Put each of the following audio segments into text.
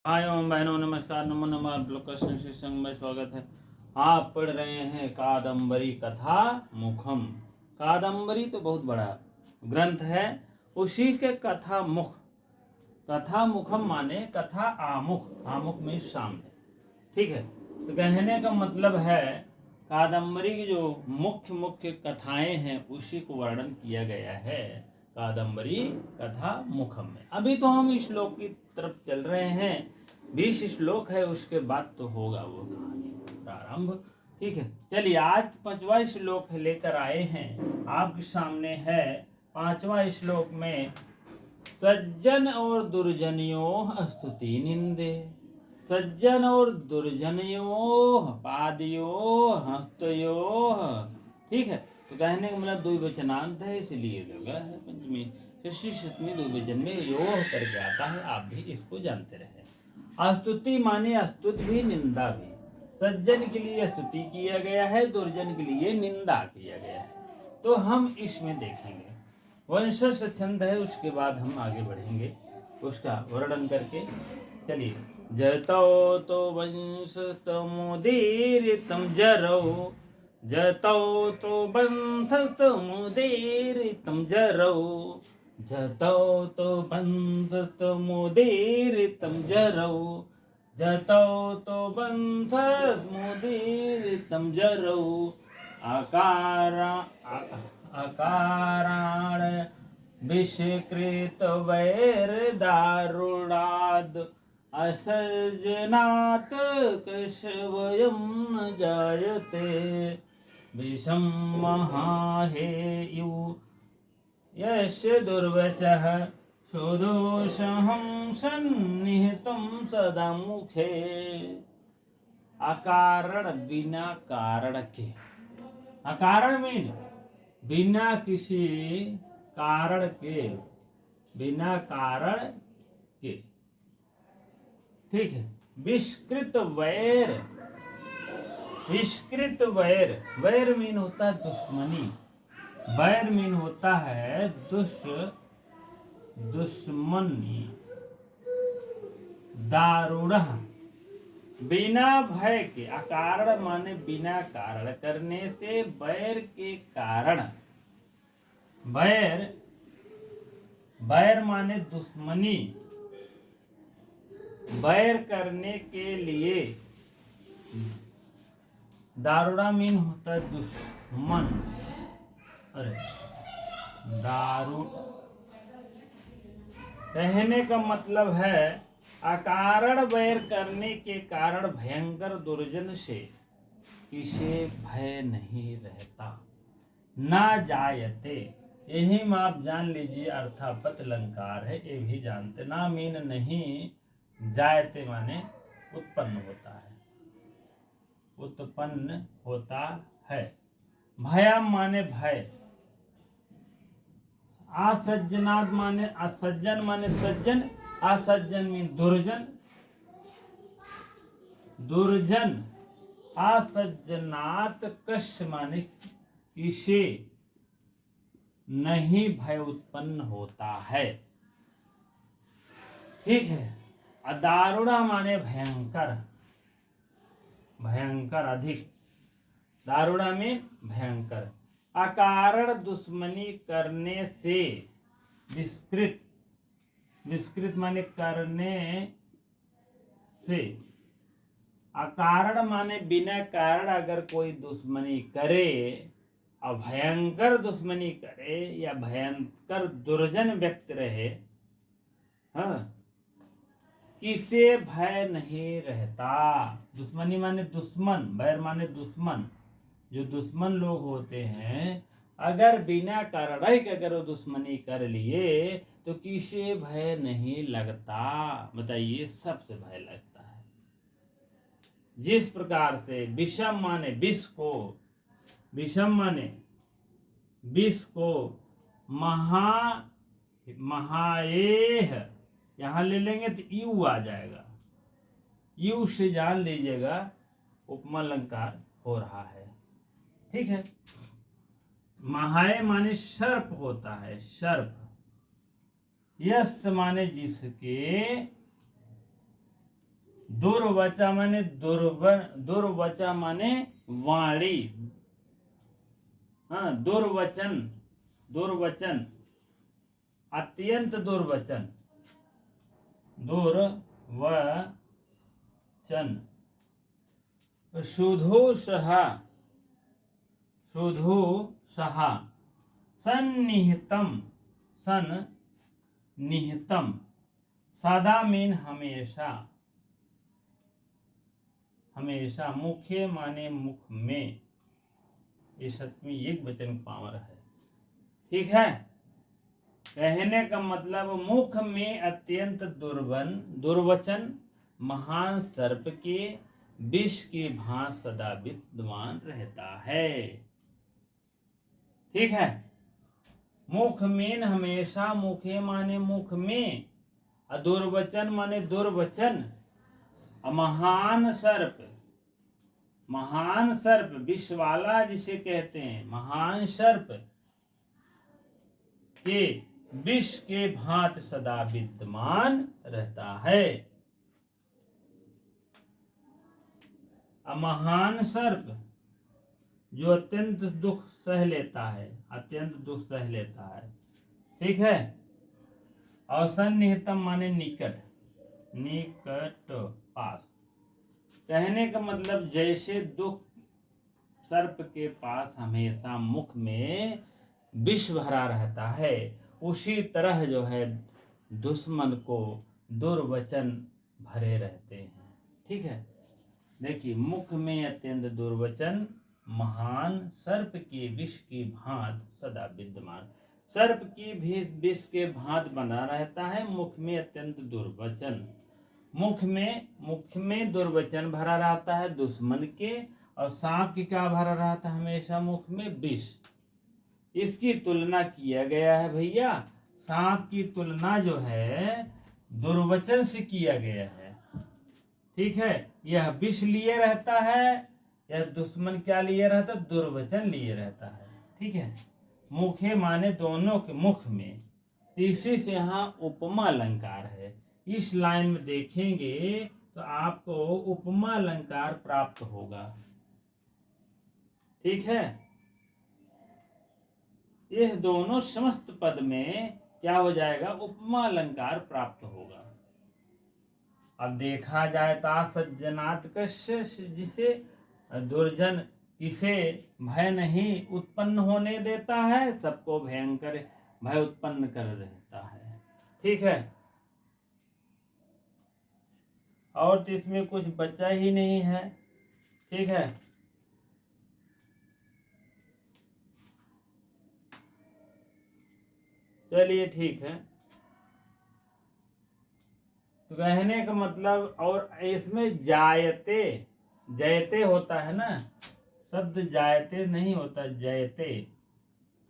भाइयों बहनों नमस्कार, नमो नमः। आप लोग का संग में स्वागत है। आप पढ़ रहे हैं कादम्बरी कथा मुखम। कादम्बरी तो बहुत बड़ा ग्रंथ है, उसी के कथा मुख। कथा मुखम माने कथा आमुख, आमुख में सामने। ठीक है, तो कहने का मतलब है कादम्बरी की जो मुख्य मुख्य कथाएं हैं उसी को वर्णन किया गया है कादम्बरी कथा मुखम में। अभी तो हम इस श्लोक की तरफ चल रहे हैं, 20 श्लोक है, उसके बाद तो होगा वो कहानी प्रारंभ। ठीक है, चलिए आज 5वां श्लोक लेकर आए हैं आपके सामने है। 5वां श्लोक में सज्जन और दुर्जनियों स्तुति निंदे। सज्जन और दुर्जनयोः पादयोः हस्तयोः। ठीक है, तो कहने का मतलब द्विवचनांत है, इसलिए लगा है पंचमी षष्ठी सप्तमी द्विवचन में योह करके आता है। आप भी इसको जानते रहे। स्तुति माने स्तुत भी निंदा भी। सज्जन के लिए स्तुति किया गया है, दुर्जन के लिए निंदा किया गया है। तो हम इसमें देखेंगे वंशज छंद है, उसके बाद हम आगे बढ़ेंगे उसका वर्णन करके। चलिए, जतो तो वंश तमुदीरितं जरौ, जतो तो बंध तमुदीरितं जरौ, जतो तो बंध तमुदीरितं जरौ, जतो तो बंध मुदीरितं जरौ। अकाराण विषकृत वैर दारुणाद असर्जनात् कशवयं न जायते। विषम महाहेयु यस्य दुर्वचः सुदोषहं सन्निहितं सदा मुखे। अकारण बिना कारण के। अकारण मीन बिना किसी कारण के, बिना कारण के। ठीक है, विष्कृत वैर। विष्कृत वैर, वैर मीन होता है दुश्मनी, वैर मीन होता है दुश्मनी। दारुण बिना भय के। अकारण माने बिना कारण करने से, बैर के कारण। बैर, बैर माने दुश्मनी, बैर करने के लिए। दारुणा मीन होता है दुश्मन। अरे दारू कहने का मतलब है अकारण वैर करने के कारण भयंकर दुर्जन से किसे भय नहीं रहता। ना जायते, यही में आप जान लीजिए अर्थापत अलंकार है, ये भी जानते। ना मीन नहीं, जायते माने उत्पन्न होता है, उत्पन्न होता है। भयम माने भय। असज्जनाद माने असज्जन माने सज्जन, असज्जन मीन दुर्जन, दुर्जन। असज्जनात कश माने किसे नहीं भय उत्पन्न होता है। ठीक है, दारुणा माने भयंकर, भयंकर अधिक। दारुणा में भयंकर। अकारण दुश्मनी करने से। विष्कृत, विष्कृत माने करने से। अकारण माने बिना कारण अगर कोई दुश्मनी करे, और भयंकर दुश्मनी करे या भयंकर दुर्जन व्यक्ति रहे, हाँ, किसे भय नहीं रहता। दुश्मनी माने दुश्मन, बैर माने दुश्मन। जो दुश्मन लोग होते हैं, अगर बिना कारण के अगर वो दुश्मनी कर लिए तो किसे भय नहीं लगता। बताइए, सबसे भय लगता है। जिस प्रकार से विषम माने विष को, विषम माने विष को, महाएह यहां ले लेंगे तो यू आ जाएगा, यू से जान लीजिएगा उपमा अलंकार हो रहा है। ठीक है, महाय माने सर्प होता है, सर्प। यस माने जिसके, दुर्वचा माने दुर्वचा माने वाणी। हाँ, दुर्वचन, दुर्वचन, अत्यंत दुर्वचन, दुर्वचन। सुधोषः, सुधोषः, सन्निहितम, सन्निहितम, सदा मीन हमेशा, हमेशा। मुखे माने मुख में, ये सप्तमी एक वचन पावर है। ठीक है, कहने का मतलब मुख में अत्यंत दुर्वचन महान सर्प के विष की भांति सदा विद्यमान रहता है। ठीक है, मुख में हमेशा, मुखे माने मुख में, दुर्वचन माने दुर्वचन, महान सर्प, महान सर्प विष वाला जिसे कहते हैं, महान सर्प के विष के भांति सदा विद्यमान रहता है। महान सर्प जो अत्यंत दुख सह लेता है, अत्यंत दुख सह लेता है। ठीक है, और सन्निहितम माने निकट, निकट, पास। कहने का मतलब जैसे दुख सर्प के पास हमेशा मुख में विष भरा रहता है, उसी तरह जो है दुश्मन को दुर्वचन भरे रहते हैं। ठीक है, देखिए, मुख में अत्यंत दुर्वचन महान सर्प के विष की भांति सदा विद्यमान। सर्प की विष के भांति बना रहता है, मुख में अत्यंत दुर्वचन। मुख में दुर्वचन भरा रहता है दुश्मन के, और सांप की क्या भरा रहता है हमेशा मुख में? विष। इसकी तुलना किया गया है भैया, सांप की तुलना जो है दुर्वचन से किया गया है। ठीक है, यह विष लिए रहता है, यह दुश्मन क्या लिए रहता है? दुर्वचन लिए रहता है। ठीक है, मुखे माने दोनों के मुख में। तीसरी से यहाँ उपमा अलंकार है। इस लाइन में देखेंगे तो आपको उपमा अलंकार प्राप्त होगा। ठीक है, यह दोनों समस्त पद में क्या हो जाएगा? उपमा अलंकार प्राप्त होगा। अब देखा जाए ता सज्जनात् कस्य, जिसे दुर्जन किसे भय नहीं उत्पन्न होने देता है, सबको भयंकर भय उत्पन्न कर देता है। ठीक है, और तो इसमें कुछ बचा ही नहीं है। ठीक है, चलिए ठीक है। तो कहने का मतलब, और इसमें जायते, जयते होता है ना, शब्द जायते नहीं होता, जयते।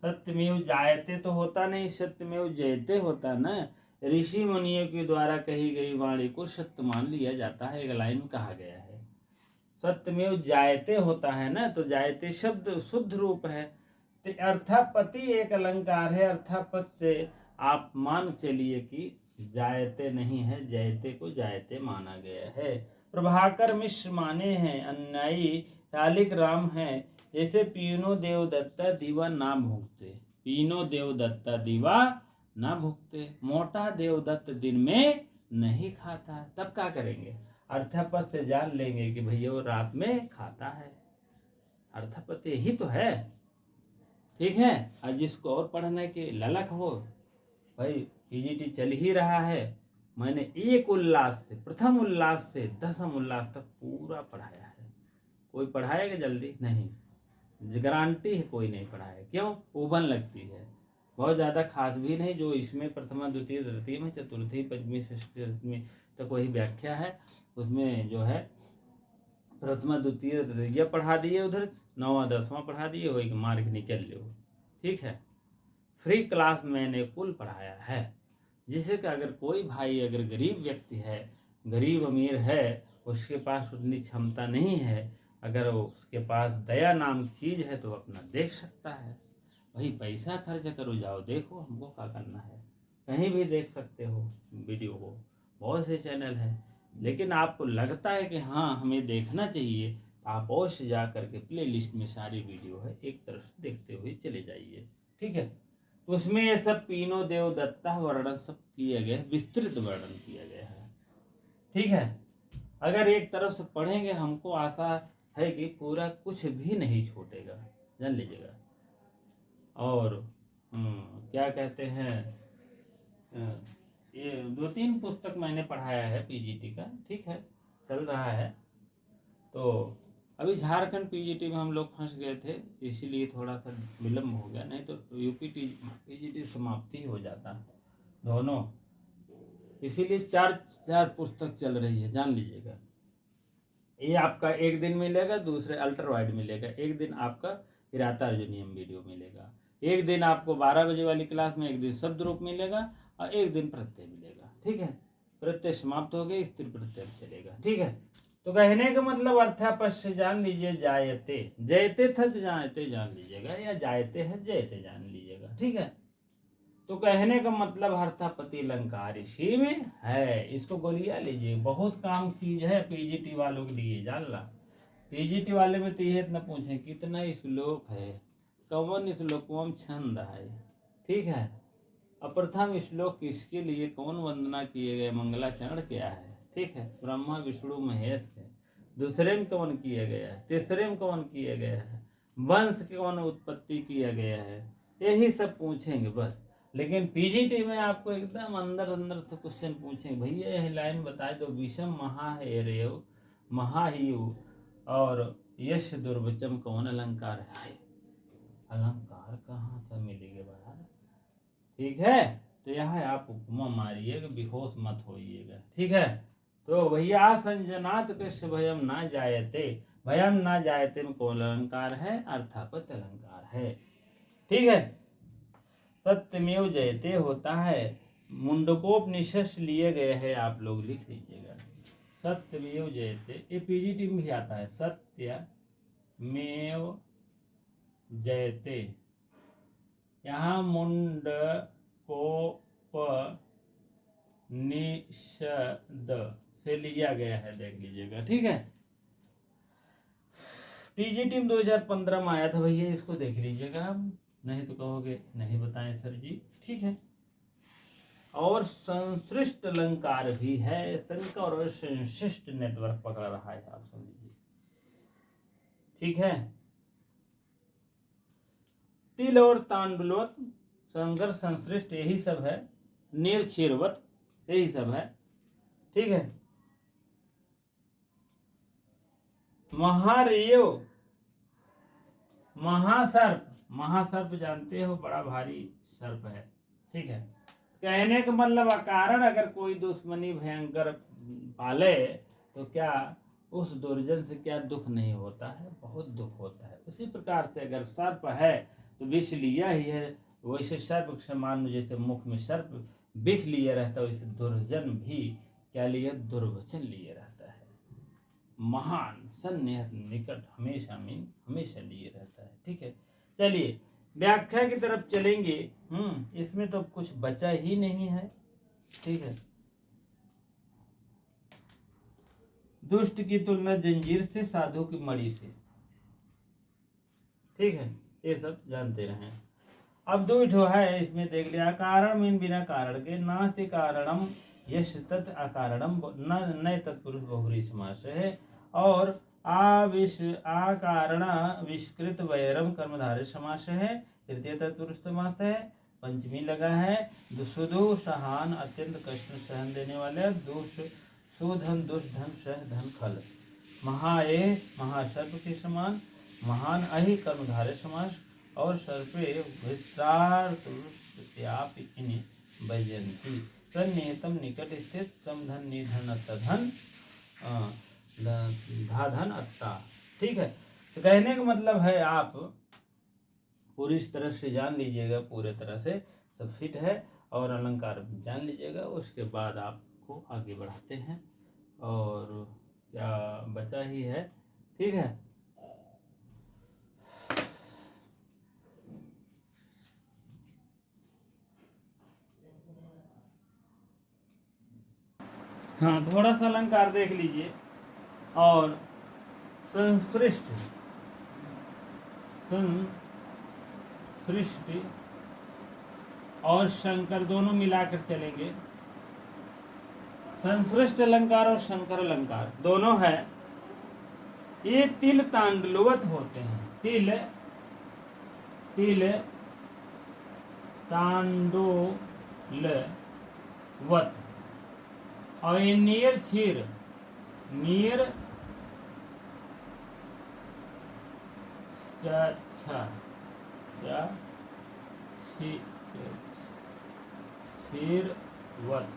सत्यमेव जायते तो होता नहीं, सत्यमेव जयते होता ना। ऋषि मुनियों के द्वारा कही गई वाणी को सत्य मान लिया जाता है, एक लाइन कहा गया है। सत्यमेव जायते होता है ना, तो जायते शब्द शुद्ध रूप है। तो अर्थापति एक अलंकार है, अर्थापत से आप मान चलिए कि जायते नहीं है, जयते को जायते माना गया है। प्रभाकर मिश्र माने हैं, अन्यायी शालिक राम हैं, जैसे पीनो देवदत्ता दीवा ना भुगते, पीनो देवदत्ता दीवा ना भुगते। मोटा देवदत्त दिन में नहीं खाता, तब क्या करेंगे? अर्थापत से जान लेंगे कि भैया वो रात में खाता है। अर्थापत यही तो है। ठीक है, और जिसको और पढ़ने की ललक हो, भाई पीजीटी चल ही रहा है, मैंने एक उल्लास से, प्रथम उल्लास से दसम उल्लास तक पूरा पढ़ाया है। कोई पढ़ाएगा जल्दी? नहीं, गारंटी है कोई नहीं पढ़ाएगा। क्यों? उबन लगती है, बहुत ज़्यादा खास भी नहीं। जो इसमें प्रथमा द्वितीय तृतीय में चतुर्थी पंचमी षष्ठी सप्तमी तक वही व्याख्या है, उसमें जो है प्रथमा द्वितीय तृतीय पढ़ा दिए, उधर 9वां 10वां पढ़ा दिए, वही मार्क निकल लो। ठीक है, फ्री क्लास मैंने कुल पढ़ाया है, जिससे कि अगर कोई भाई अगर गरीब व्यक्ति है, गरीब अमीर है, उसके पास उतनी क्षमता नहीं है, अगर उसके पास दया नाम की चीज़ है तो अपना देख सकता है। भाई पैसा खर्च करो, जाओ देखो, हमको क्या करना है। कहीं भी देख सकते हो वीडियो को, बहुत से चैनल हैं। लेकिन आपको लगता है कि हाँ हमें देखना चाहिए, तो आप अवश्य जा करके प्ले लिस्ट में सारी वीडियो है एक तरफ से देखते हुए चले जाइए। ठीक है, तो उसमें ये सब पीनो देवदत्ता वर्णन सब किया गया है, विस्तृत वर्णन किया गया है। ठीक है, अगर एक तरफ से पढ़ेंगे हमको आशा है कि पूरा कुछ भी नहीं छूटेगा, जान लीजिएगा। और क्या कहते हैं, ये 2-3 पुस्तक मैंने पढ़ाया है पीजीटी का। ठीक है, चल रहा है। तो अभी झारखंड पीजीटी में हम लोग फंस गए थे, इसीलिए थोड़ा सा विलम्ब हो गया, नहीं तो यूपी पीजीटी समाप्ति हो जाता दोनों। इसीलिए 4 पुस्तक चल रही है, जान लीजिएगा। ये आपका एक दिन मिलेगा, दूसरे अल्ट्रा वाइड मिलेगा, एक दिन आपका किराता अर्जुनियम वीडियो मिलेगा, एक दिन आपको 12 बजे वाली क्लास में एक दिन शब्द रूप मिलेगा और एक दिन प्रत्यय मिलेगा। ठीक है, प्रत्यय समाप्त हो गए, स्त्री प्रत्यय चलेगा। ठीक है, तो कहने का मतलब अर्थापश्य जान लीजिए, जायते जयते था जायते जान लीजिएगा, या जायते है जयते जान लीजिएगा। ठीक है, तो कहने का मतलब हर्थापति अलंकार इसी में है। इसको गोलियां लीजिए, बहुत काम चीज है पीजीटी वालों के लिए, जान ला। पीजीटी वाले में तो ये इतना पूछे कितना श्लोक है, कौन श्लोकम छंद है। ठीक है, अप्रथम श्लोक किसके लिए, कौन वंदना किए गए, मंगलाचरण क्या है। ठीक है, ब्रह्मा विष्णु महेश है। दूसरे में कौन किया गया है, तीसरे में कौन किया गया है, वंश की कौन उत्पत्ति किया गया है, यही सब पूछेंगे बस। लेकिन पीजीटी में आपको एकदम अंदर अंदर से क्वेश्चन पूछेंगे, भैया यह लाइन बता दो, विषम महा है रेव महाहियु और यश दुर्वचम कौन अलंकार है। अलंकार कहाँ से मिलेंगे बाहर। ठीक है, तो यहाँ आप उपमा मारिएगा, बेहोश मत होइएगा। ठीक है, तो भैया संजनात कृष्ण भयम ना जायते, भयम ना जायते में कौन अलंकार है, अर्थापत अलंकार है। ठीक है, सत्यमेव जयते होता है, मुंडकोपनिषद लिए गए हैं, आप लोग लिख लीजिएगा। सत्यमेव जयते, ये पीजीटी में भी आता है, सत्यमेव जयते। यहाँ मुंडकोपनिषद से लिया गया है, देख लीजिएगा। ठीक है, पीजीटी में 2015 में आया था भैया, इसको देख लीजिएगा आप, नहीं तो कहोगे नहीं बताएं सर जी। ठीक है, और संश्लिष्ट अलंकार भी है, संकर और संशिष्ट नेटवर्क पकड़ रहा है, आप समझिए। ठीक है, तिल और तांडुलवत, संकर संश्लिष्ट यही सब है, निर्चिरवत यही सब है। ठीक है, महारेव, महासर्प, महासर्प जानते हो, बड़ा भारी सर्प है। ठीक है, कहने का मतलब अकारण अगर कोई दुश्मनी भयंकर पाले तो क्या उस दुर्जन से क्या दुख नहीं होता है, बहुत दुख होता है। उसी प्रकार से अगर सर्प है तो विष लिया ही है, वैसे सर्प के समान जैसे मुख में सर्प विष लिए रहता है, वैसे दुर्जन भी क्या लिए, दुर्वचन लिए रहता है। महान सन्निहित निकट हमेशा में हमेशा लिए रहता है। ठीक है, चलिए व्याख्या की तरफ चलेंगे। इसमें तो कुछ बचा ही नहीं है। ठीक है, दुष्ट की तुलना जंजीर से, साधु की मणि से। ठीक है, ये सब जानते रहे। अब दो ठो है, इसमें देख लिया, कारण मीन बिना कारण के, नास्ति कारणम यश तत् अकारणम, न तत्पुरुष बहुब्रीहि समास है। और आकारण विष्कृत वैरम कर्मधारय समास है, तृतीय तत्पुरुष समास है, पंचमी लगा है। सुदु सहान अत्यंत कष्ट सहन देने वाले, सुधन दुष्धन सह धन खल, महाए महासर्प के समान, महान अहि कर्मधारय समास, और सर्पे विस्तारत्यापि वैजयंती, तन्निहितम निकट स्थित समधन निधन तधन धाधन अत्ता। ठीक है, तो कहने का मतलब है आप पूरी तरह से जान लीजिएगा, पूरे तरह से सब फिट है, और अलंकार जान लीजिएगा, उसके बाद आपको आगे बढ़ाते हैं। और क्या बचा ही है। ठीक है, हाँ, थोड़ा सा अलंकार देख लीजिए। और संसृष्ट, संसृष्टि और शंकर दोनों मिलाकर चलेंगे। संसृष्ट अलंकार और शंकर अलंकार दोनों है। ये तिल तांडुलवत होते हैं। तिल तांडुलवत। और ये नियर छीर, नियर क्षीरवत,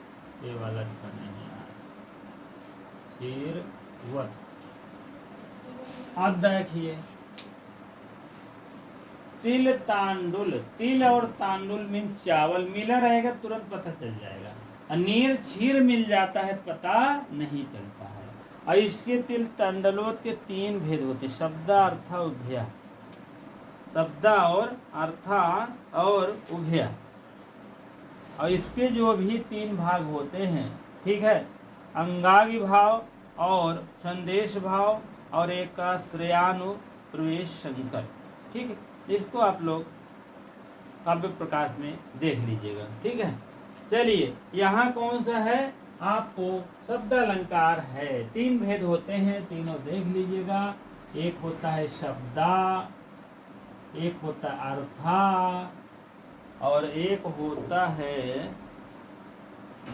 ये वाला अच्छा नहीं है, क्षीरवत। अब देखिए तिल तांडुल, तिल और तांडुल मीन चावल मिला रहेगा तुरंत पता चल जाएगा। नीर क्षीर मिल जाता है पता नहीं चलता है। और इसके तिल तांडुलवत के 3 भेद होते, शब्द अर्थ उभया, शब्द और अर्थ और उभया। और इसके जो भी 3 भाग होते हैं, ठीक है, अंगागी भाव और संदेश भाव और एक का श्रेयानुप्रवेश शंकर, ठीक है। इसको आप लोग काव्य प्रकाश में देख लीजिएगा, ठीक है। चलिए यहाँ कौन सा है, आपको शब्द अलंकार है। 3 भेद होते हैं, तीनों देख लीजिएगा। एक होता है शब्दा, एक होता है अर्था और एक होता है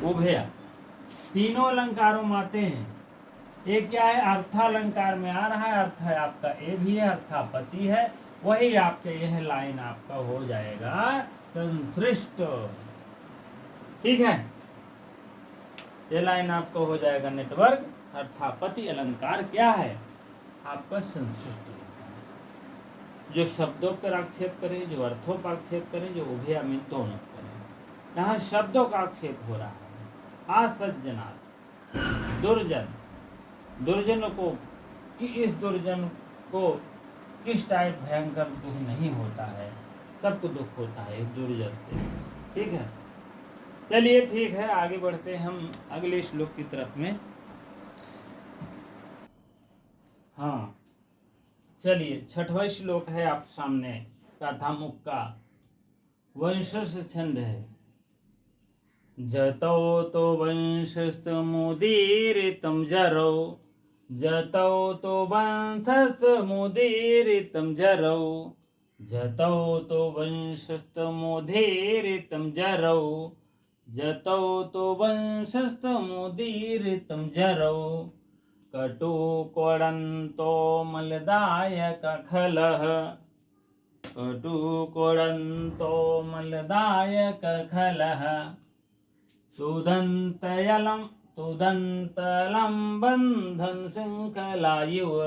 उभया। तीनों अलंकारों में आते हैं। एक क्या है, अर्थालंकार में आ रहा है। अर्थ है आपका ए भी है, अर्थापति है, वही आपके यह लाइन आपका हो जाएगा संतृष्ट, ठीक है। ये लाइन आपका हो जाएगा नेटवर्क। अर्थापति अलंकार क्या है आपका, संतुष्ट, जो शब्दों पर आक्षेप करे, जो अर्थों पर आक्षेप करे, जो उभया में दोनों करे। यहाँ शब्दों का आक्षेप हो रहा है। असज्जनात्, दुर्जन, दुर्जनों को कि इस दुर्जन को किस टाइप भयंकर दुख नहीं होता है, सबको दुख होता है इस दुर्जन से, ठीक है। चलिए ठीक है, आगे बढ़ते हैं हम अगले श्लोक की तरफ में। हाँ चलिए, 6वां श्लोक है आप सामने, कथामुख का वंशज छंद है। जतौ तो वंशस्तमुदीरितं जरौ, जतौ तो वंशस्तमुदीरितं जरौ, जतौ तो वंशस्तमुदीरितं जरौ, जतौ तो वंशस्तमुदीरितं जरौ, कटुकोडन्तो मलदायक खलः, कटुकोडन्तो मलदायक खलः, तुदन्तलं बन्धन शृङ्खलायुव,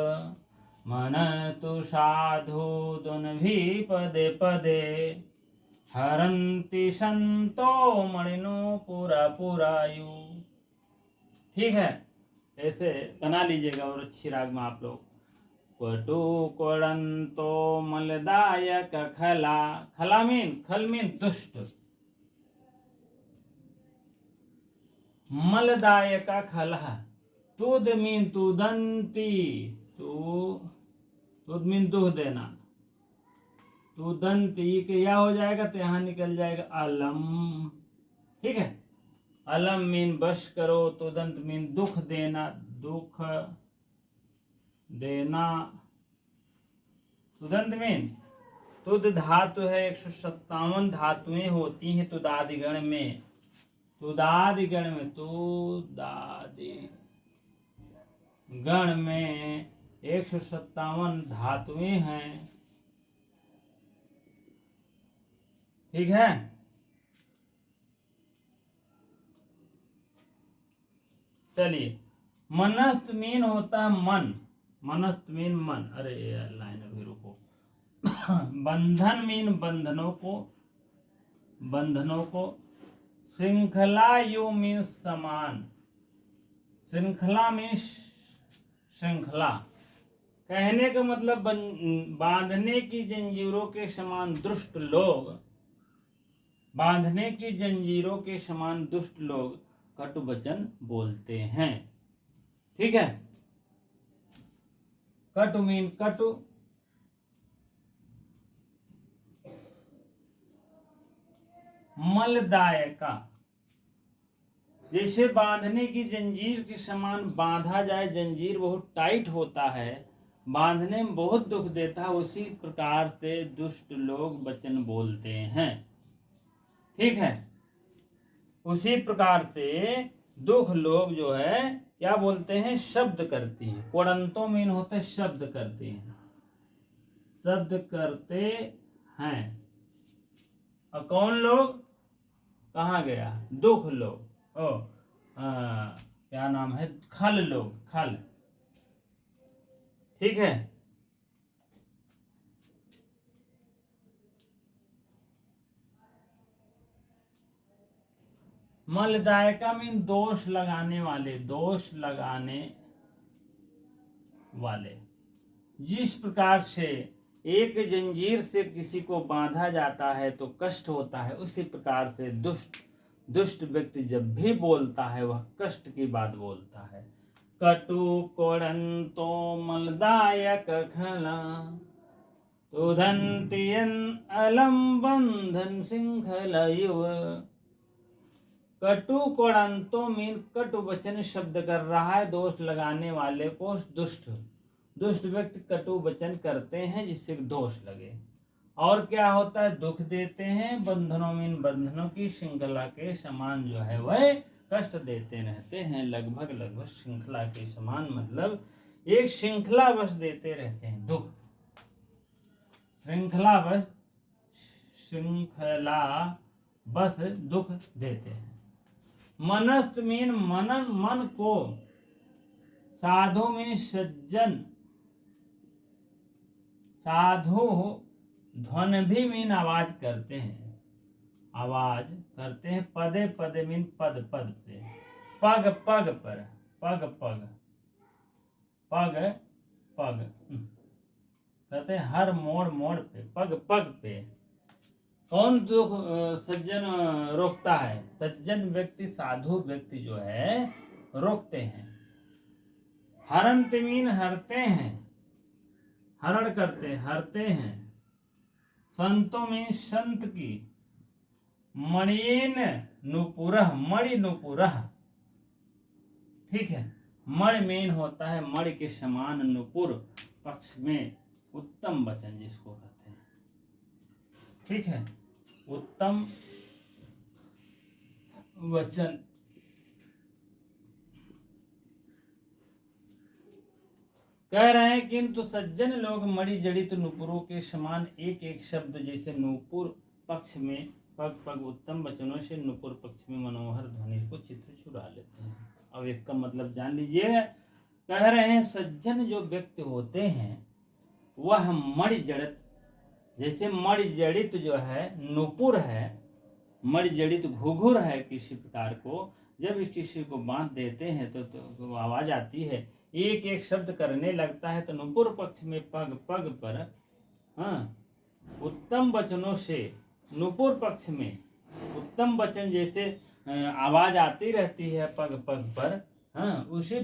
मनतु साधु दुन्भिः पदे पदे, हरन्ति संतो मणिनो पुरा पुरायु। ठीक है, ऐसे बना लीजिएगा और अच्छी राग में आप लोग। कटुकोडन्तो मलदायक खला, खला मीन, खल मीन दुष्ट, मलदायक खलः, तुद मीन तुदंती, तुद मीन दुह देना, तुदंती के या हो जाएगा तो यहाँ निकल जाएगा अलम, ठीक है। अलम मीन बश करो, तुदंत मीन दुख देना, दुख देना, तुदंत मीन तुद धातु है। 157 धातुएं होती हैं तुदादिगण में, तुदादिगण में, तुदादिगण में 157 धातुएं हैं, ठीक है। चलिए, मनस्त मीन होता है मन, मनस्त मीन मन, अरे लाइन अभी रुको। बंधन मीन बंधनों को, बंधनों को। श्रृंखला यू मीन समान, श्रृंखला मीन श्रृंखला, कहने का मतलब बांधने की जंजीरों के समान दुष्ट लोग, बांधने की जंजीरों के समान दुष्ट लोग कटु वचन बोलते हैं। ठीक है, कटु मीन कटु, मलदायका, जैसे बांधने की जंजीर के समान बांधा जाए, जंजीर बहुत टाइट होता है, बांधने में बहुत दुख देता है, उसी प्रकार से दुष्ट लोग वचन बोलते हैं। ठीक है, उसी प्रकार से दुख लोग जो है क्या बोलते हैं, शब्द करते हैं। कोड़ंतो मीन होते शब्द करते हैं, शब्द करते हैं। और कौन लोग, कहाँ गया, दुख लोग, क्या नाम है, खल लोग, खल। ठीक है, मलदायका मीन दोष लगाने वाले, दोष लगाने वाले। जिस प्रकार से एक जंजीर से किसी को बांधा जाता है तो कष्ट होता है, उसी प्रकार से दुष्ट व्यक्ति जब भी बोलता है वह कष्ट की बात बोलता है। कटु कोड़ंतो मलदायक खला, तुदंतियन अलम बंधन सिंखलयुव। कटु कोड़ंतो मीन कटु वचन शब्द कर रहा है, दोष लगाने वाले को। दुष्ट व्यक्ति कटु वचन करते हैं जिससे दोष लगे। और क्या होता है, दुख देते हैं। बंधनों मीन बंधनों की, श्रृंखला के समान जो है वह कष्ट देते रहते हैं। लगभग श्रृंखला के समान, मतलब एक श्रृंखला बस देते रहते हैं दुख, श्रृंखला बस दुख देते हैं। मनस्त मीन मनन, मन को। साधु मीन सज्जन, साधु ध्वन भी मीन आवाज करते हैं, आवाज करते हैं। पदे पदे मीन पद पद पे, पग पग पर, पग पग, पग पग कहते हैं हर मोड़ मोड़ पे, पग पग पे। कौन दुख सज्जन रोकता है, सज्जन व्यक्ति, साधु व्यक्ति जो है रोकते हैं। हरंत मीन हरते हैं, हरण करते, हरते हैं। संतों में संत की। मणिन नुपुरह, मणि नुपुरह। ठीक है, मणि मीन होता है मणि के समान, नुपुर पक्ष में उत्तम वचन जिसको कहते हैं। ठीक है, उत्तम वचन। कह रहे हैं किंतु सज्जन लोग मणि जड़ित नुपुरों के समान एक एक शब्द, जैसे नुपुर पक्ष में पग पग उत्तम वचनों से नुपुर पक्ष में मनोहर ध्वनि को चित्र चुरा लेते हैं। अब इसका मतलब जान लीजिए। कह रहे हैं सज्जन जो व्यक्ति होते हैं वह मणि जड़ित, जैसे मणि जड़ित जो है नुपुर है, मणि जड़ित घुघुर है किसी प्रकार को, जब किसी को बांध देते हैं तो आवाज आती है, एक एक शब्द करने लगता है, तो नुपुर पक्ष में पग पग पर उत्तम वचनों से, नुपुर पक्ष में उत्तम वचन जैसे आवाज आती रहती है पग पग पर, उसी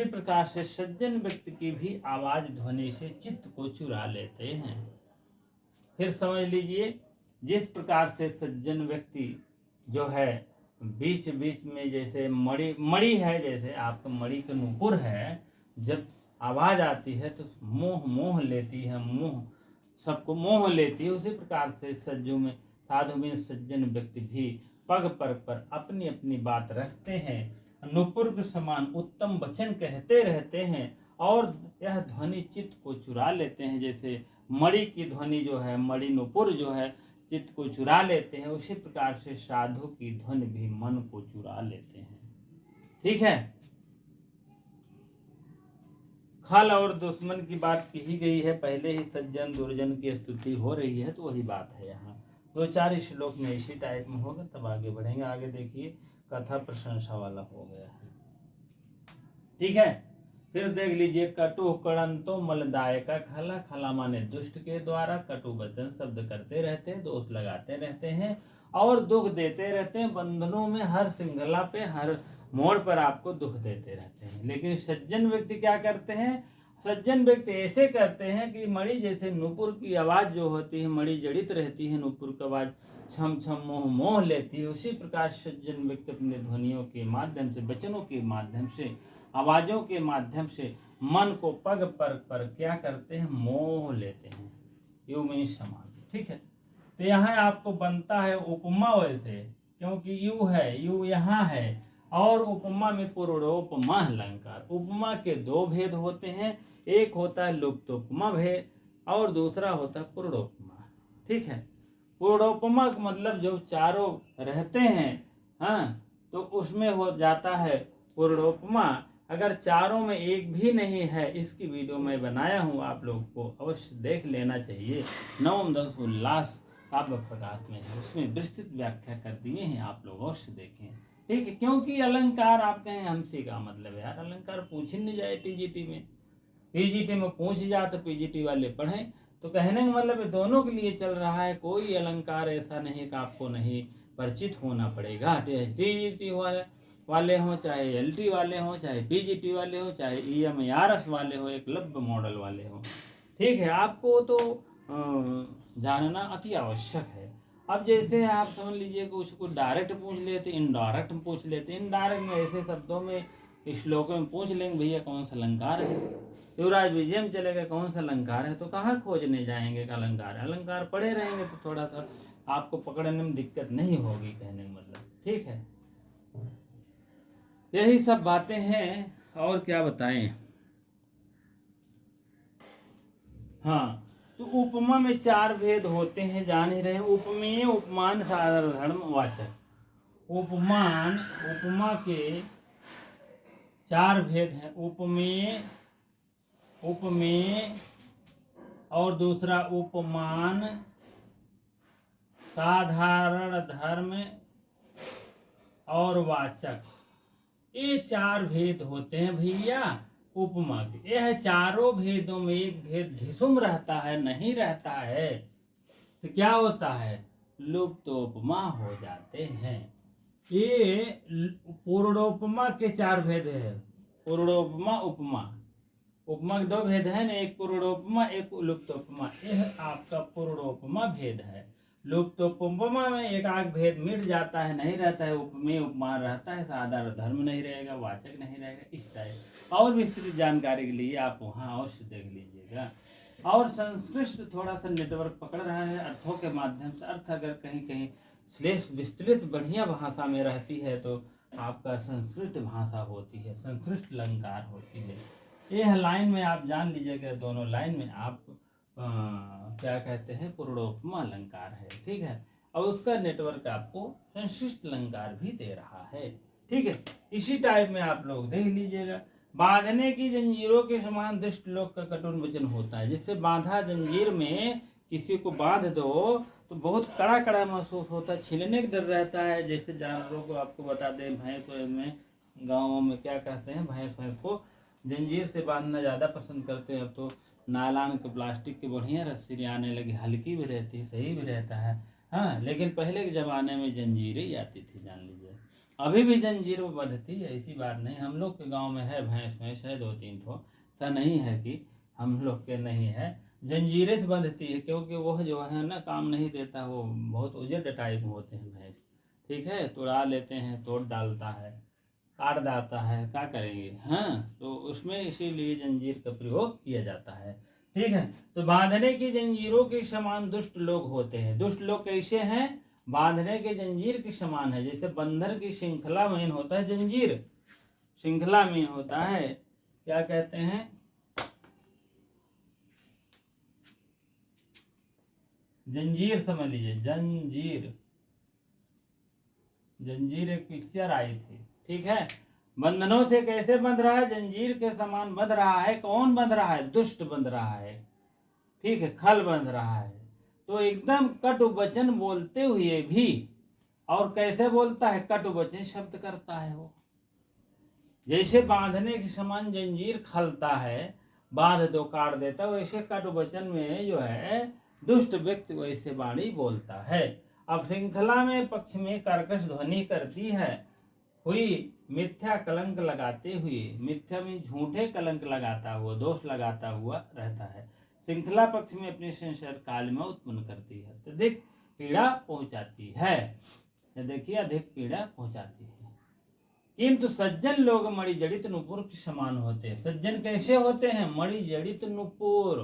प्रकार से सज्जन व्यक्ति की भी आवाज ध्वनि से चित्त को चुरा लेते हैं। फिर समझ लीजिए, जिस प्रकार से सज्जन व्यक्ति जो है बीच बीच में, जैसे मणि है, जैसे आपका मणि का नुपुर है, जब आवाज आती है तो मोह लेती है, सबको मोह लेती है। उसी प्रकार से साधु में सज्जन व्यक्ति भी पग पर अपनी अपनी बात रखते हैं, नुपुर के समान उत्तम वचन कहते रहते हैं, और यह ध्वनि चित्त को चुरा लेते हैं। जैसे मणि की ध्वनि जो है, मणि नुपुर जो है चित्त को चुरा लेते हैं, उसी प्रकार से साधु की ध्वनि भी मन को चुरा लेते हैं। ठीक है, खल और दुश्मन की बात की गई है, पहले ही सज्जन दुर्जन की स्तुति हो रही है, तो वही बात है यहाँ। 2-4 श्लोक में इसी टाइप में होगा, तब आगे बढ़ेंगे। आगे देखिए, कथा प्रशंसा वाला हो गया है। ठीक है, फिर देख लीजिए, कटु कड़ंतो मलदायक खला, खला माने दुष्ट के द्वारा कटु वचन शब्द करते रहते हैं, दोष लगाते रहते हैं और दुख देते रहते हैं। बंधनों में हर श्रृंखला पे, हर मोड़ पर आपको दुख देते रहते हैं। लेकिन सज्जन व्यक्ति क्या करते हैं? सज्जन व्यक्ति ऐसे करते हैं कि मणि जैसे नूपुर की आवाज जो होती है, मणि जड़ित रहती है, नूपुर की आवाज छम छम मोह मोह लेती है, उसी प्रकार सज्जन व्यक्ति अपने ध्वनियों के माध्यम से, वचनों के माध्यम से, आवाजों के माध्यम से मन को पग पर क्या करते हैं? मोह लेते हैं। यू में समान, ठीक है। तो यहाँ आपको बनता है उपमा, वैसे क्योंकि यू है, यू यहाँ है, और उपमा में पूर्णोपमा अलंकार। उपमा के दो भेद होते हैं, एक होता है लुप्तोपमा भेद और दूसरा होता है पूर्णोपमा, ठीक है। पूर्णोपमा का मतलब जो चारों रहते हैं, हाँ, तो उसमें हो जाता है पूर्णोपमा। अगर चारों में एक भी नहीं है, इसकी वीडियो मैं बनाया हूँ, आप लोग को अवश्य देख लेना चाहिए। नवम दस उल्लास काव्य प्रकाश में है, उसमें विस्तृत व्याख्या कर दिए हैं, आप लोग अवश्य देखें, ठीक है। क्योंकि अलंकार आप कहें हमसे का मतलब यार, अलंकार पूछ ही नहीं जाए टीजीटी में, पीजीटी में पूछ जा तो पीजीटी वाले पढ़ें। तो कहने का मतलब दोनों के लिए चल रहा है, कोई अलंकार ऐसा नहीं कि आपको नहीं परिचित होना पड़ेगा। टीजीटी वाले हों, चाहे एलटी वाले हों, चाहे पीजीटी वाले हो, चाहे ईएमआरएस वाले हो, एकलव्य मॉडल वाले हो, ठीक है। आपको तो जानना अति आवश्यक है। अब जैसे आप समझ लीजिए कि उसको डायरेक्ट पूछ लेते, इनडायरेक्ट पूछ लेते। इनडायरेक्ट में ऐसे शब्दों में, श्लोकों में पूछ लेंगे भैया कौन सा अलंकार है, युवराज विजय में चलेगा कौन सा अलंकार है, तो कहाँ खोजने जाएंगे का अलंकार है। अलंकार पढ़े रहेंगे तो थोड़ा सा आपको पकड़ने में दिक्कत नहीं होगी, कहने का मतलब, ठीक है। यही सब बातें हैं, और क्या बताएं। हाँ, तो उपमा में चार भेद होते हैं, जान ही रहे। उपमेय, उपमान, साधारण वाचक। उपमान, उपमा के चार भेद हैं, उपमेय, उपमेय और दूसरा उपमान, साधारण धर्म और वाचक। ये चार भेद होते हैं भैया उपमा के। यह चारों भेदों में एक भेद ढिसुम रहता है, नहीं रहता है, तो क्या होता है? लुप्तोपमा हो जाते हैं। ये पूर्णोपमा के चार भेद है, पूर्णोपमा, उपमा। उपमा के दो भेद है ना, एक पूर्णोपमा, एक लुप्तोपमा। यह आपका पूर्णोपमा भेद है। लुप्तोपमा में एक आग भेद मिट जाता है, नहीं रहता है। उपमेय, उपमान रहता है, साधारण धर्म नहीं रहेगा, वाचक नहीं रहेगा, इस टाइप। और विस्तृत जानकारी के लिए आप वहाँ अवश्य देख लीजिएगा। और संस्कृत थोड़ा सा नेटवर्क पकड़ रहा है, अर्थों के माध्यम से। अर्थ अगर कहीं कहीं श्लेष विस्तृत बढ़िया भाषा में रहती है तो आपका संस्कृत भाषा होती है, संस्कृत अलंकार होती है। यह लाइन में आप जान लीजिएगा, दोनों लाइन में आप क्या कहते हैं, पूर्णोपमा अलंकार है, ठीक है। और उसका नेटवर्क आपको संस्कृत अलंकार भी दे रहा है, ठीक है। इसी टाइप में आप लोग देख लीजिएगा। बांधने की जंजीरों के समान दुष्ट लोग का कठोर वचन होता है। जिससे बांधा जंजीर में किसी को बांध दो तो बहुत कड़ा कड़ा महसूस होता है, छिलने का डर रहता है। जैसे जानवरों को आपको बता दें, भैंस में गाँवों में क्या कहते हैं, भैंस को जंजीर से बांधना ज़्यादा पसंद करते हैं। अब तो नायलॉन के, प्लास्टिक की बढ़िया रस्सी आने लगी, हल्की भी रहती है, सही भी रहता है, हाँ। लेकिन पहले के ज़माने में जंजीरें ही आती थी, जान लीजिए। अभी भी जंजीर बंधती है, ऐसी बात नहीं। हम लोग के गांव में है भैंस है 2-3 ठो, ऐसा नहीं है कि हम लोग के नहीं है। जंजीरें से बंधती है, क्योंकि वह जो है ना काम नहीं देता, वो बहुत उजड़ टाइप होते हैं भैंस, ठीक है। तोड़ा लेते हैं, तोड़ डालता है, काट डालता है, क्या करेंगे, हाँ। तो उसमें इसीलिए जंजीर का प्रयोग किया जाता है, ठीक है। तो बांधने की जंजीरों के समान दुष्ट लोग होते हैं। दुष्ट लोग कैसे हैं? बांधने के जंजीर के समान है। जैसे बंधन की श्रृंखला में होता है जंजीर, श्रृंखला में होता है, क्या कहते हैं, जंजीर, समझ लीजिए जंजीर। जंजीर एक पिक्चर आई थी, ठीक है। बंधनों से कैसे बंध रहा है? जंजीर के समान बंध रहा है। कौन बंध रहा है? दुष्ट बंध रहा है, ठीक है, खल बंध रहा है। तो एकदम कटु वचन बोलते हुए भी, और कैसे बोलता है? कटु वचन शब्द करता है वो, जैसे बांधने के समान जंजीर खलता है, बांध दो काट देता, वैसे कटु वचन में जो है दुष्ट व्यक्ति वैसे वाणी बोलता है। अब श्रृंखला में पक्ष में कर्कश ध्वनि करती है हुई मिथ्या कलंक लगाते हुए, मिथ्या में झूठे कलंक लगाता हुआ, दोष लगाता हुआ रहता है। श्रृंखला पक्ष में अपने संसार काल में उत्पन्न करती है, तो अधिक पीड़ा पहुंचाती है, देखिए अधिक पीड़ा पहुंचाती है। किंतु सज्जन लोग मणि जड़ित नुपुर के समान होते हैं। सज्जन कैसे होते हैं? मणि जड़ित नुपुर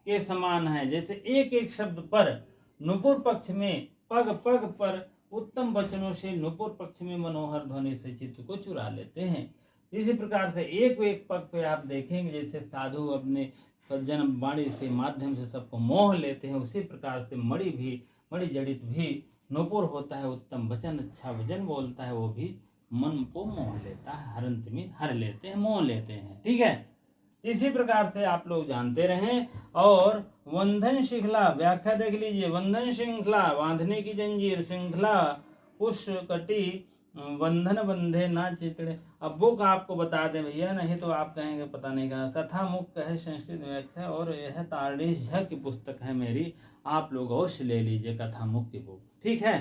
के समान है। जैसे एक एक शब्द पर नुपुर पक्ष में पग पग पर उत्तम वचनों से नुपुर पक्ष में मनोहर ध्वनि से चित्त को चुरा लेते हैं। इसी प्रकार से एक एक पग पे आप देखेंगे जैसे साधु अपने सज्जन वाणी से माध्यम से सबको मोह लेते हैं, उसी प्रकार से मणि जड़ित भी नुपुर होता है। उत्तम वचन, अच्छा वचन बोलता है, वो भी मन को मोह लेता है, हरंत में हर लेते हैं, मोह लेते हैं। ठीक है, इसी प्रकार से आप लोग जानते रहें। और बंधन श्रृंखला व्याख्या देख लीजिए। बंधन श्रृंखला बांधने की जंजीर, श्रृंखला पुष कटी बंधन बंधे ना चितड़े। अब बुक आपको बता दें भैया, नहीं तो आप कहेंगे पता नहीं कहा। कथा मुक्त है संस्कृत व्याख्या, और यह तारणेश झा की पुस्तक है मेरी, आप लोग अवश्य ले लीजिए कथा मुक्त की बुक, ठीक है।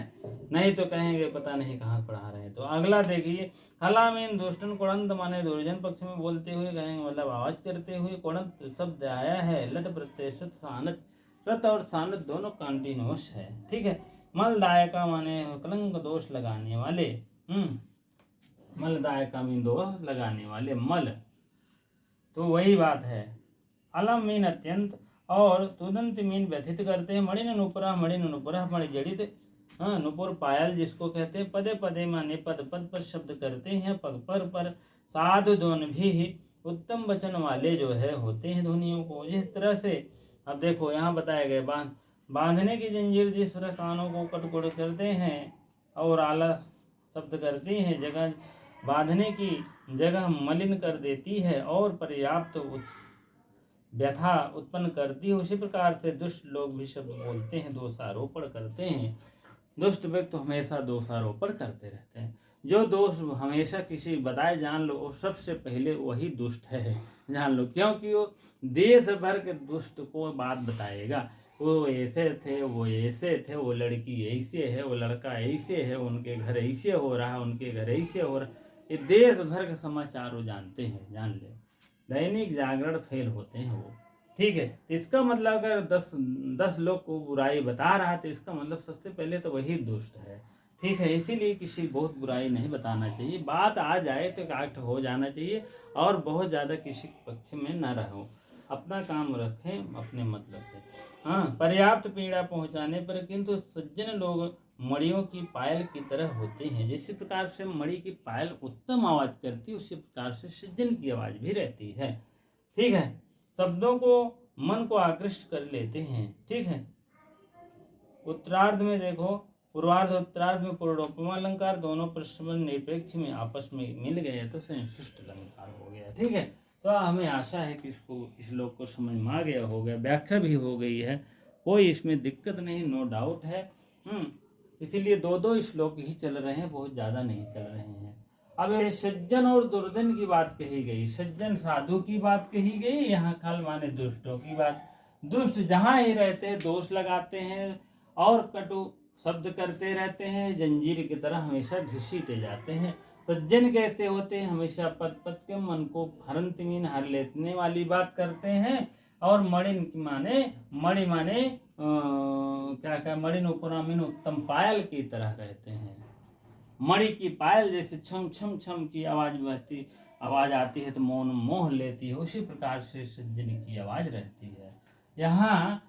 नहीं तो कहेंगे पता नहीं कहाँ पढ़ा रहे हैं। तो अगला देखिए, हला में दुष्टन कोणंत माने दुर्जन पक्ष में बोलते हुए कहेंगे, मतलब आवाज करते हुए। कोणंत शब्द आया है लट प्रत्यय सत सानच, सत और सानच दोनों कंटिन्यूअस है, ठीक है। मलदायका माने कलंक दोष लगाने वाले, मलदायका में दोष लगाने वाले, मल तो वही बात है। अलम मीन अत्यंत, और तुदंत मीन व्यथित करते हैं। मणि नुपुरा मणि जड़ित, नुपुर पायल जिसको कहते हैं। पदे पदे माने पद पद पर शब्द करते हैं, पग पर साधु दोन भी उत्तम वचन वाले जो है होते हैं ध्वनियों को। जिस तरह से अब देखो यहाँ बताया गया, बांधने की जंजीर जिस तरह कानों को कटकुट करते हैं और आला शब्द करती है, जगह बांधने की जगह मलिन कर देती है और पर्याप्त व्यथा उत्पन्न करती है, उसी प्रकार से दुष्ट लोग भी शब्द बोलते हैं, दोषारोपण करते हैं। दुष्ट व्यक्ति हमेशा दोषारोपण करते रहते हैं। जो दोष हमेशा किसी बताए, जान लो वो सबसे पहले वही दुष्ट है, जान लो, क्योंकि वो देश भर के दुष्ट को बात बताएगा। वो ऐसे थे, वो ऐसे थे, वो लड़की ऐसे है, वो लड़का ऐसे है, उनके घर ऐसे हो रहा है, उनके घर ऐसे हो रहा है। ये देश भर के समाचार वो जानते हैं, जान ले। दैनिक जागरण फेल होते हैं वो, ठीक है। इसका मतलब अगर 10 लोग को बुराई बता रहा है तो इसका मतलब सबसे पहले तो वही दुष्ट है, ठीक है। इसीलिए किसी बहुत बुराई नहीं बताना चाहिए। बात आ जाए तो एक्ट हो जाना चाहिए, और बहुत ज़्यादा किसी पक्ष में न रहो, अपना काम रखें अपने मतलब से। पर्याप्त पीड़ा पहुंचाने पर किंतु सज्जन लोग मणियों की पायल की तरह होते हैं। जिस प्रकार से मणि की पायल उत्तम आवाज करती है, उसी प्रकार से सज्जन की आवाज भी रहती है, ठीक है। शब्दों को मन को आकृष्ट कर लेते हैं, ठीक है। उत्तरार्ध में देखो, पूर्वार्ध उत्तरार्ध में पूर्णोपमा अलंकार दोनों परस्पर निरपेक्ष में आपस में मिल गए तो संशिष्ट अलंकार हो गया, ठीक है। तो हमें आशा है कि इसको इस श्लोक को समझ में आ गया होगा, व्याख्या भी हो गई है, कोई इसमें दिक्कत नहीं, नो डाउट है। इसीलिए 2 श्लोक ही चल रहे हैं, बहुत ज़्यादा नहीं चल रहे हैं। अब ये सज्जन और दुर्जन की बात कही गई, सज्जन साधु की बात कही गई, यहाँ खल माने दुष्टों की बात। दुष्ट जहाँ ही रहते हैं दोष लगाते हैं और कटु शब्द करते रहते हैं, जंजीर की तरह हमेशा घसीटे जाते हैं। सज्जन कैसे होते हैं? हमेशा पद पद के मन को हरंत मीन हर लेने वाली बात करते हैं। और मणि माने क्या मणि उपरामीन उत्तम पायल की तरह रहते हैं। मणि की पायल जैसे छम छम छम की आवाज आती है तो मौन मोह लेती है, उसी प्रकार से सज्जन की आवाज रहती है। यहाँ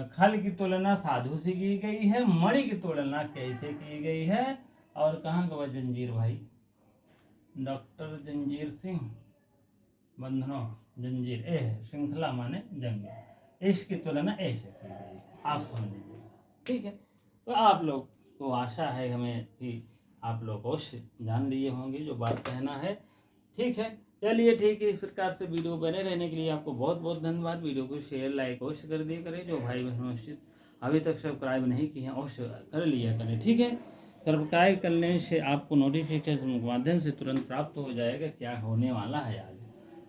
खल की तुलना साधु से की गई है, मणि की तुलना कैसे की गई है? और कहाँ का वह जंजीर भाई? डॉक्टर जंजीर सिंह, बंधनों जंजीर ए है, श्रृंखला माने जंग, इसकी तुलना ऐसे की गई है, आप समझ लीजिएगा, ठीक है। तो आप लोग को आशा है हमें कि आप लोग अवश्य जान लिए होंगे जो बात कहना है, ठीक है। चलिए ठीक है, इस प्रकार से वीडियो बने रहने के लिए आपको बहुत बहुत धन्यवाद। वीडियो को शेयर लाइक अवश्य कर दिया करें, जो भाई बहनों अभी तक सब्सक्राइब नहीं किए हैं अवश्य कर लिया करें, ठीक है। सब्सक्राइब करने से आपको नोटिफिकेशन के माध्यम से तुरंत प्राप्त हो जाएगा क्या होने वाला है आज,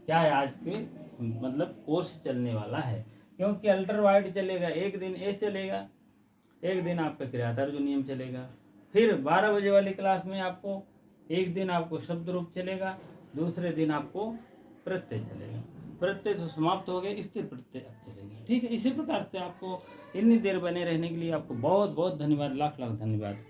क्या है आज के मतलब कोर्स चलने वाला है। क्योंकि अल्टर वाइड चलेगा, एक दिन ये चलेगा, एक दिन आपका क्रियाधार जो नियम चलेगा, फिर 12 बजे वाली क्लास में आपको एक दिन आपको शब्द रूप चलेगा, दूसरे दिन आपको प्रत्यय चलेगा। प्रत्यय तो समाप्त हो गए, स्थिर प्रत्यय अब चलेगा। ठीक है, इसी प्रकार से आपको इतनी देर बने रहने के लिए आपको बहुत बहुत धन्यवाद, लाख लाख धन्यवाद।